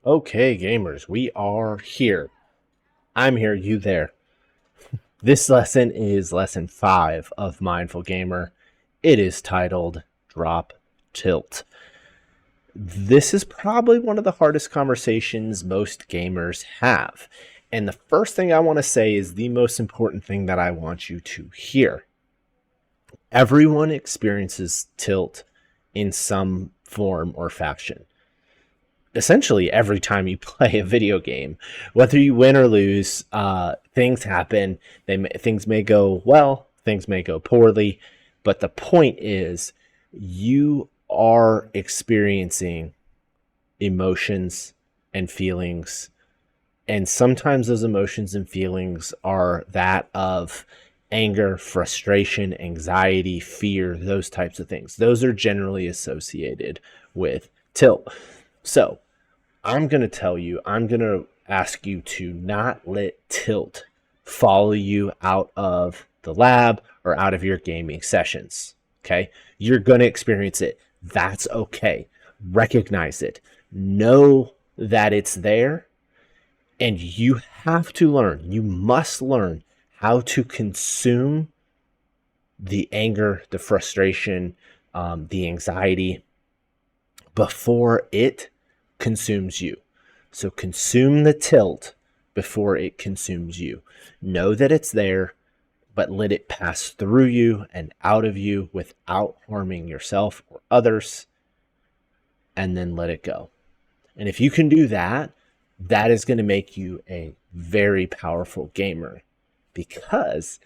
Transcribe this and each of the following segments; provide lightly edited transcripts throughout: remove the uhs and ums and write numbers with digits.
Okay, gamers, we are here. I'm here, you there. This lesson is lesson 5 of Mindful Gamer. It is titled Drop Tilt. This is probably one of the hardest conversations most gamers have. And the first thing I want to say is the most important thing that I want you to hear. Everyone experiences tilt in some form or fashion. Essentially every time you play a video game, whether you win or lose, things happen. Things may go well, things may go poorly, but the point is you are experiencing emotions and feelings, and sometimes those emotions and feelings are that of anger, frustration, anxiety, fear, those types of things. Those are generally associated with tilt. So I'm going to ask you to not let tilt follow you out of the lab or out of your gaming sessions. Okay. You're going to experience it. That's okay. Recognize it. Know that it's there. And you have to learn, you must learn how to consume the anger, the frustration, the anxiety before it consumes you. So consume the tilt before it consumes you. Know that it's there, but let it pass through you and out of you without harming yourself or others, and then let it go. And if you can do that, that is going to make you a very powerful gamer. Because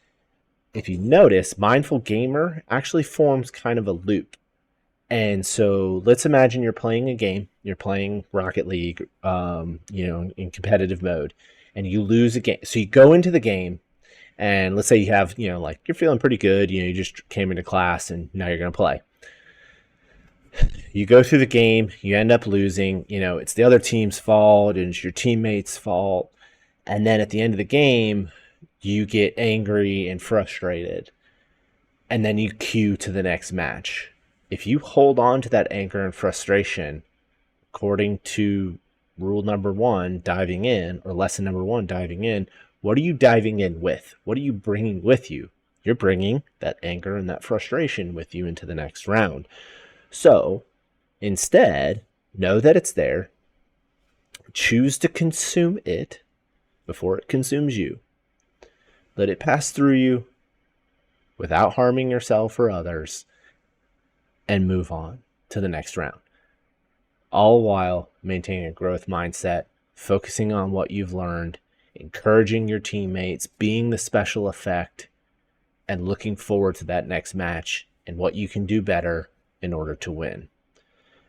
if you notice, Mindful Gamer actually forms kind of a loop. And so let's imagine you're playing a game, you're playing Rocket League, in competitive mode, and you lose a game. So you go into the game, and let's say you have, like you're feeling pretty good, you just came into class and now you're going to play. You go through the game, you end up losing, it's the other team's fault, and it's your teammates' fault. And then at the end of the game, you get angry and frustrated. And then you queue to the next match. If you hold on to that anger and frustration, according to rule number 1, diving in, or lesson number 1, diving in, what are you diving in with? What are you bringing with you? You're bringing that anger and that frustration with you into the next round. So instead, know that it's there. Choose to consume it before it consumes you. Let it pass through you without harming yourself or others, and move on to the next round. All while maintaining a growth mindset, focusing on what you've learned, encouraging your teammates, being the special effect, and looking forward to that next match and what you can do better in order to win.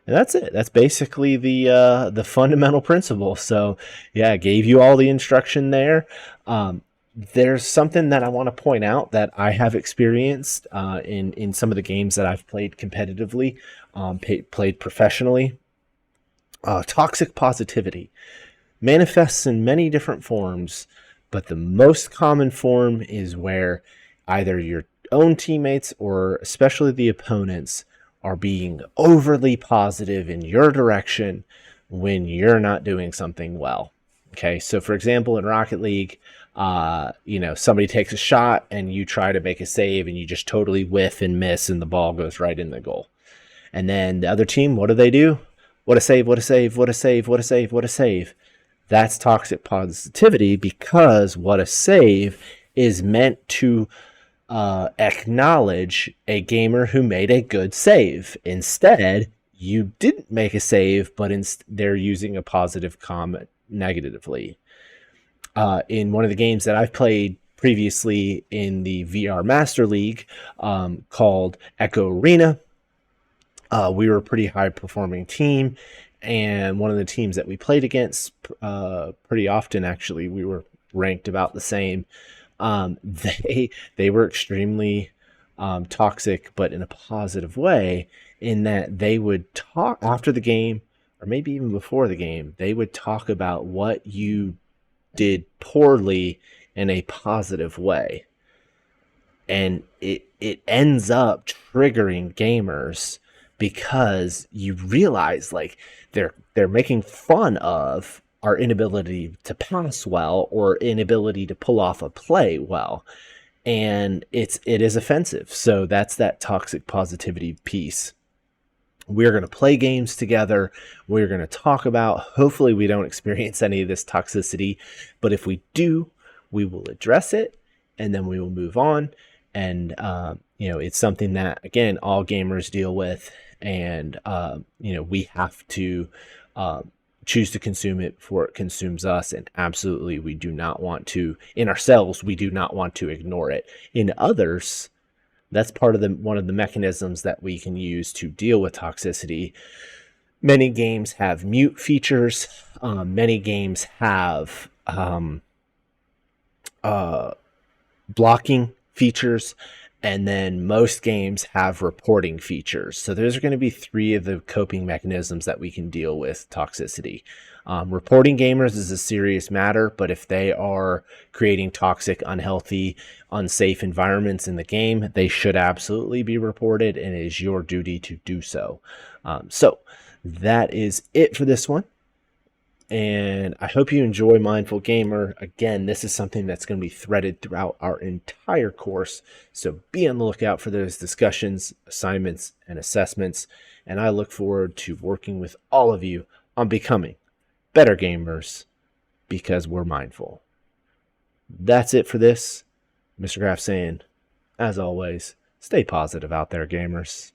And that's it. That's basically the fundamental principle. So yeah, I gave you all the instruction there. There's something that I want to point out that I have experienced in some of the games that I've played competitively, played professionally. Toxic positivity manifests in many different forms, but the most common form is where either your own teammates or especially the opponents are being overly positive in your direction when you're not doing something well. Okay, so for example, in Rocket League, somebody takes a shot and you try to make a save and you just totally whiff and miss and the ball goes right in the goal. And then the other team, what do? What a save, what a save, what a save, what a save, what a save. That's toxic positivity, because what a save is meant to acknowledge a gamer who made a good save. Instead, you didn't make a save, but they're using a positive comment negatively. In one of the games that I've played previously in the VR Master League, called Echo Arena, we were a pretty high performing team, and one of the teams that we played against pretty often, actually, we were ranked about the same. They were extremely toxic, but in a positive way, in that they would talk after the game, or maybe even before the game. They would talk about what you did poorly in a positive way, and it ends up triggering gamers because you realize like they're making fun of our inability to pass well or inability to pull off a play well, and it is offensive. So that's that toxic positivity piece. We're going to play games together. We're going to talk about, hopefully we don't experience any of this toxicity, but if we do, we will address it and then we will move on. And, it's something that, again, all gamers deal with. And, we have to choose to consume it before it consumes us. And absolutely, we do not want to, in ourselves, we do not want to ignore it. In others, that's part of one of the mechanisms that we can use to deal with toxicity. Many games have mute features. Many games have blocking features. And then most games have reporting features. So those are going to be three of the coping mechanisms that we can deal with toxicity. Reporting gamers is a serious matter, but if they are creating toxic, unhealthy, unsafe environments in the game, they should absolutely be reported, and it is your duty to do so. So that is it for this one. And I hope you enjoy Mindful Gamer. Again, this is something that's going to be threaded throughout our entire course. So be on the lookout for those discussions, assignments, and assessments. And I look forward to working with all of you on becoming better gamers because we're mindful. That's it for this. Mr. Graff saying, as always, stay positive out there, gamers.